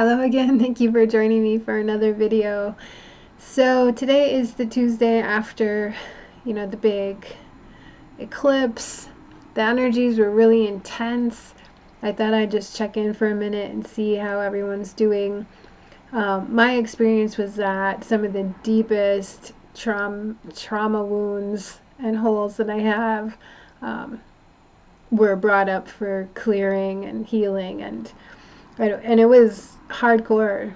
Hello again, thank you for joining me for another video. So today is the Tuesday after, the big eclipse. The energies were really intense. I thought I'd just check in for a minute and see how everyone's doing. My experience was that some of the deepest trauma wounds and holes that I have were brought up for clearing and healing, and it was hardcore.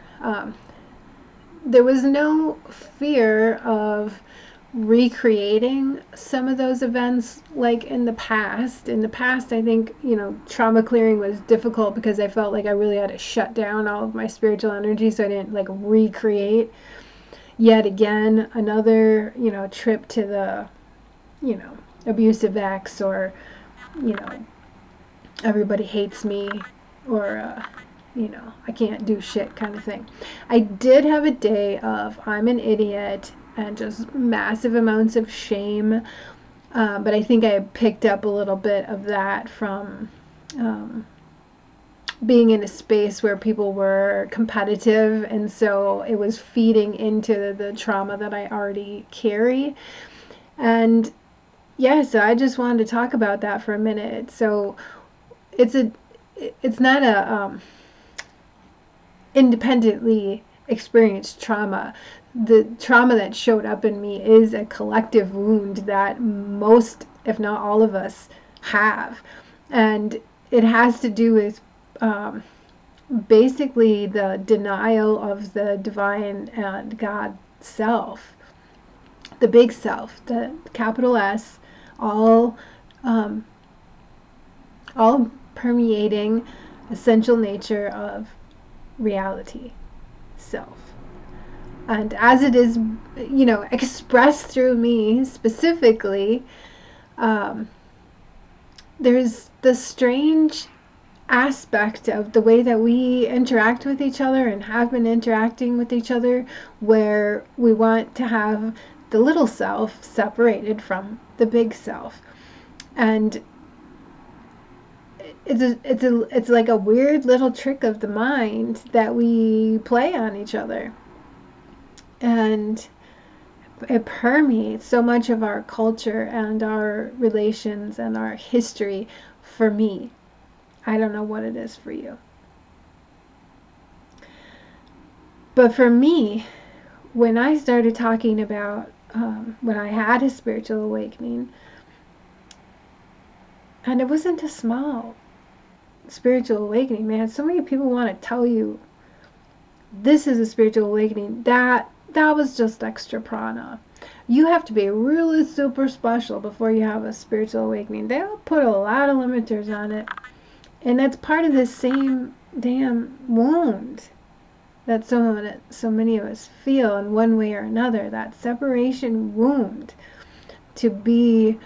There was no fear of recreating some of those events like in the past. In the past, I think, trauma clearing was difficult because I felt like I really had to shut down all of my spiritual energy so I didn't like recreate yet again another, trip to the, abusive ex, or, you know, everybody hates me, or I can't do shit kind of thing. I did have a day of I'm an idiot and just massive amounts of shame, but I think I picked up a little bit of that from being in a space where people were competitive, and so it was feeding into the trauma that I already carry. And yeah, so I just wanted to talk about that for a minute. So it's a it's not a independently experienced trauma. The trauma that showed up in me is a collective wound that most, if not all of us, have. And it has to do with basically the denial of the divine and God self, the big self, the capital S, all um, all permeating essential nature of reality, self. And as it is, expressed through me specifically, um, there's the strange aspect of the way that we interact with each other and have been interacting with each other, where we want to have the little self separated from the big self. And it's like a weird little trick of the mind that we play on each other, and it permeates so much of our culture and our relations and our history. For me, I don't know what it is for you, but for me, when I started talking about when I had a spiritual awakening, and it wasn't a small spiritual awakening, man. So many people want to tell you this is a spiritual awakening. That was just extra prana. You have to be really super special before you have a spiritual awakening. They'll put a lot of limiters on it. And that's part of the same damn wound that so many of us feel in one way or another. That separation wound, to be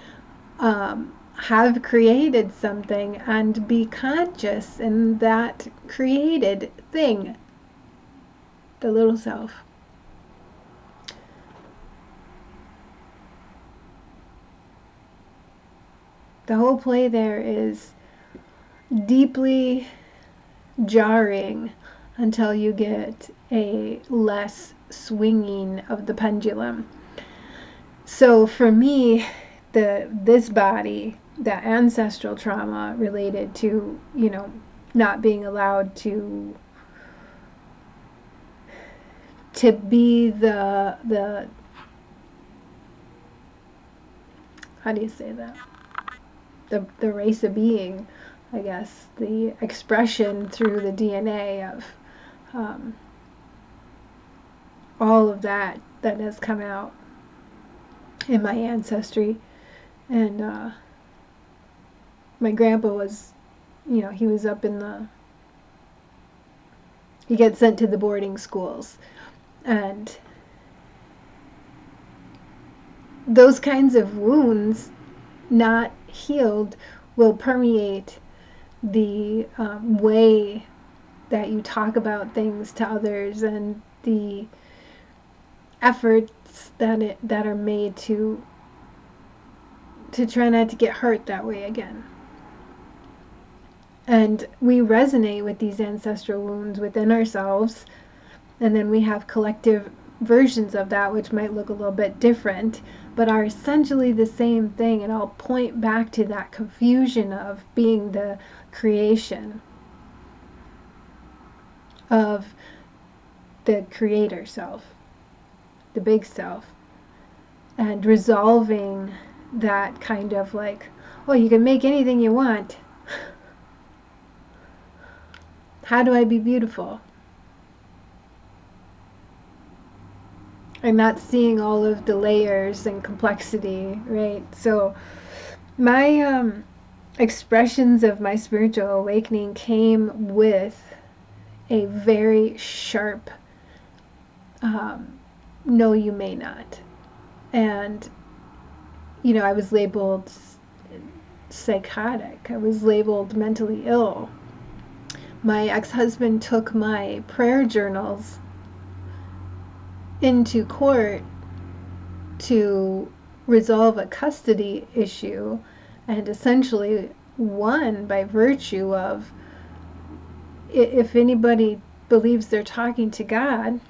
have created something and be conscious in that created thing, the little self. The whole play there is deeply jarring until you get a less swinging of the pendulum. So for me, this body, the ancestral trauma related to, not being allowed to be the how do you say that? The race of being, I guess, the expression through the DNA of um, all of that has come out in my ancestry. And my grandpa was, he was up in he gets sent to the boarding schools. And those kinds of wounds, not healed, will permeate the way that you talk about things to others, and the efforts that are made to try not to get hurt that way again. And we resonate with these ancestral wounds within ourselves, and then we have collective versions of that which might look a little bit different but are essentially the same thing, and I'll point back to that confusion of being the creation of the creator self, the big self, and resolving that kind of like, oh, you can make anything you want. How do I be beautiful? I'm not seeing all of the layers and complexity, right? So my expressions of my spiritual awakening came with a very sharp no, you may not. And, you know, I was labeled psychotic, I was labeled mentally ill. My ex-husband took my prayer journals into court to resolve a custody issue, and essentially won by virtue of, if anybody believes they're talking to God,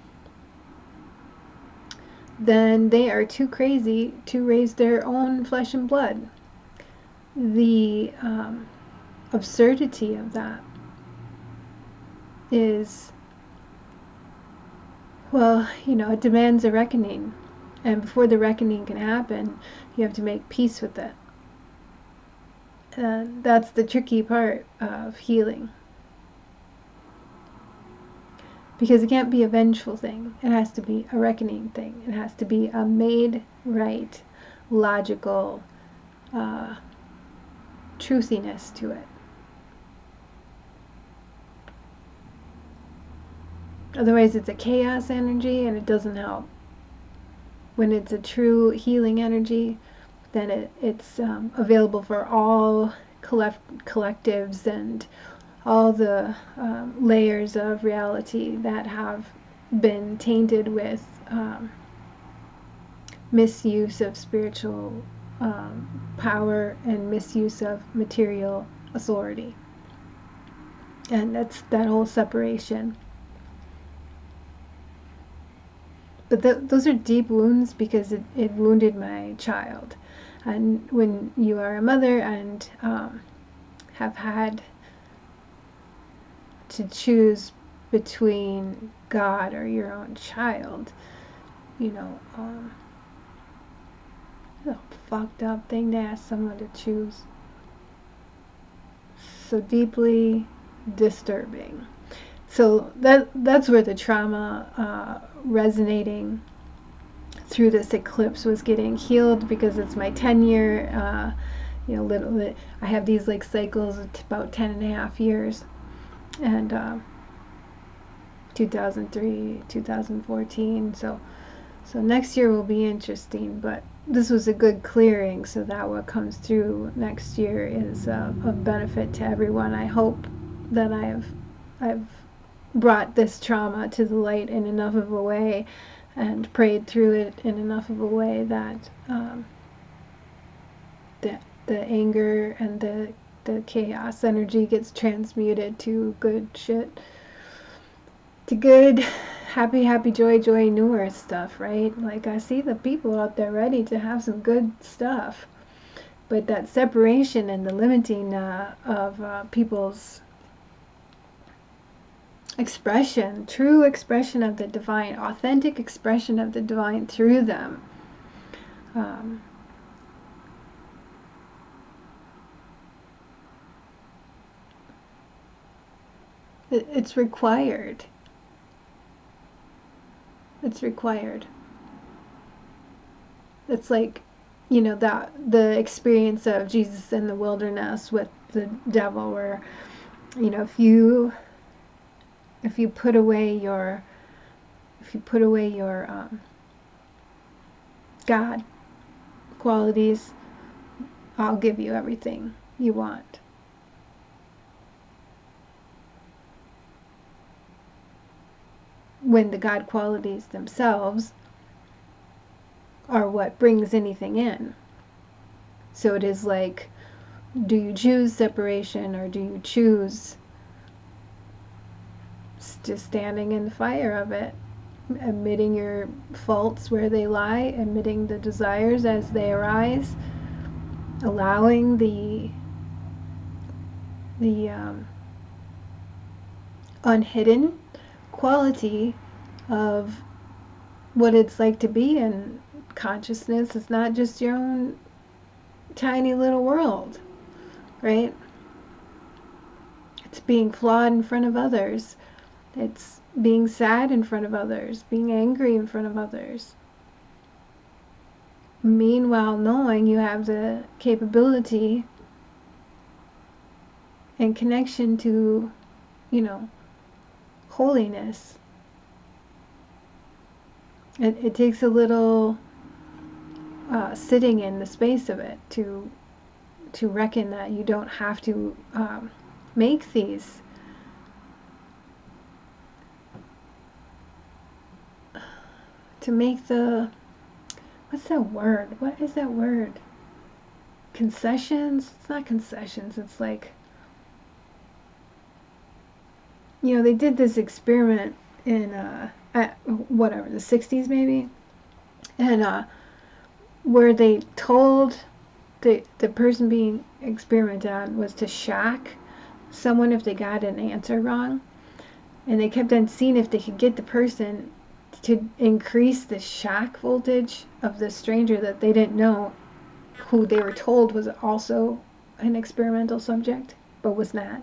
then they are too crazy to raise their own flesh and blood. The absurdity of that is, well, you know, it demands a reckoning. And before the reckoning can happen, you have to make peace with it. And that's the tricky part of healing. Because it can't be a vengeful thing. It has to be a reckoning thing. It has to be a made right, logical truthiness to it. Otherwise, it's a chaos energy and it doesn't help. When it's a true healing energy, then it's available for all collectives and all the layers of reality that have been tainted with misuse of spiritual power and misuse of material authority. And that's that whole separation. But those are deep wounds because it wounded my child. And when you are a mother and have had to choose between God or your own child, you know, a fucked up thing to ask someone to choose. So deeply disturbing. So that's where the trauma resonating through this eclipse was getting healed, because it's my 10-year, you know, I have these like cycles of about 10 and a half years. And 2003, 2014, so next year will be interesting, but this was a good clearing, so that what comes through next year is of benefit to everyone. I hope that I've brought this trauma to the light in enough of a way and prayed through it in enough of a way that the anger and the chaos energy gets transmuted to good shit, to good happy joy new earth stuff, right? Like, I see the people out there ready to have some good stuff, but that separation and the limiting of people's expression, true expression of the divine, authentic expression of the divine through them, it's required. It's required. It's like, you know, that the experience of Jesus in the wilderness with the devil, where, you know, if you put away your God qualities, I'll give you everything you want. When the God qualities themselves are what brings anything in. So it is like Do you choose separation, or do you choose just standing in the fire of it, admitting your faults where they lie, admitting the desires as they arise, allowing the unhidden quality of what it's like to be in consciousness. It's not just your own tiny little world, right? It's being flawed in front of others. It's being sad in front of others, being angry in front of others. Meanwhile, knowing you have the capability and connection to, holiness. It takes a little sitting in the space of it to reckon that you don't have to make these to make the what's that word? What is that word? Concessions? It's not concessions. It's like, they did this experiment in whatever, the 60s maybe, and where they told the person being experimented on was to shock someone if they got an answer wrong, and they kept on seeing if they could get the person to increase the shock voltage of the stranger that they didn't know, who they were told was also an experimental subject but was not.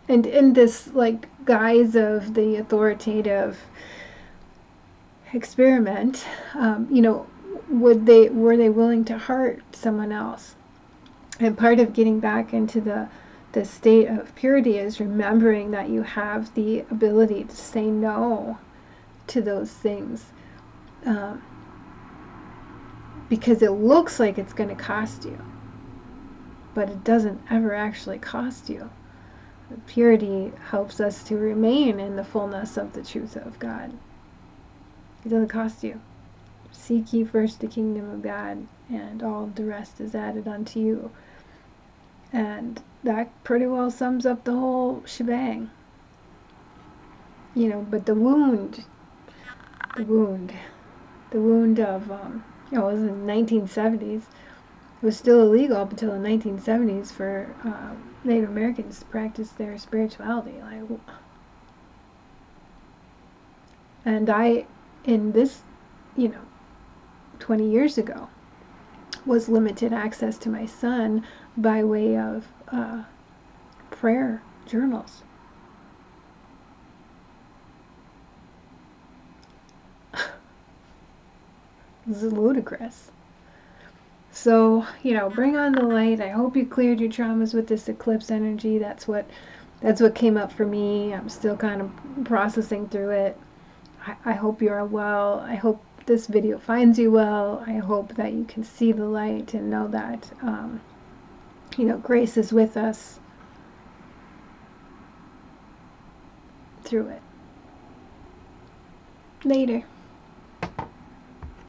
And in this like guise of the authoritative experiment, were they willing to hurt someone else? And part of getting back into the state of purity is remembering that you have the ability to say no to those things, because it looks like it's going to cost you, but it doesn't ever actually cost you. Purity helps us to remain in the fullness of the truth of God. It doesn't cost you. Seek ye first the kingdom of God, and all the rest is added unto you. And that pretty well sums up the whole shebang. But the wound of, it was in the 1970s. It was still illegal up until the 1970s for Native Americans to practice their spirituality. And in this, 20 years ago, was limited access to my son by way of prayer journals. This is ludicrous. So, bring on the light. I hope you cleared your traumas with this eclipse energy. That's what came up for me. I'm still kind of processing through it. I hope you're well. I hope this video finds you well. I hope that you can see the light and know that, grace is with us through it. Later.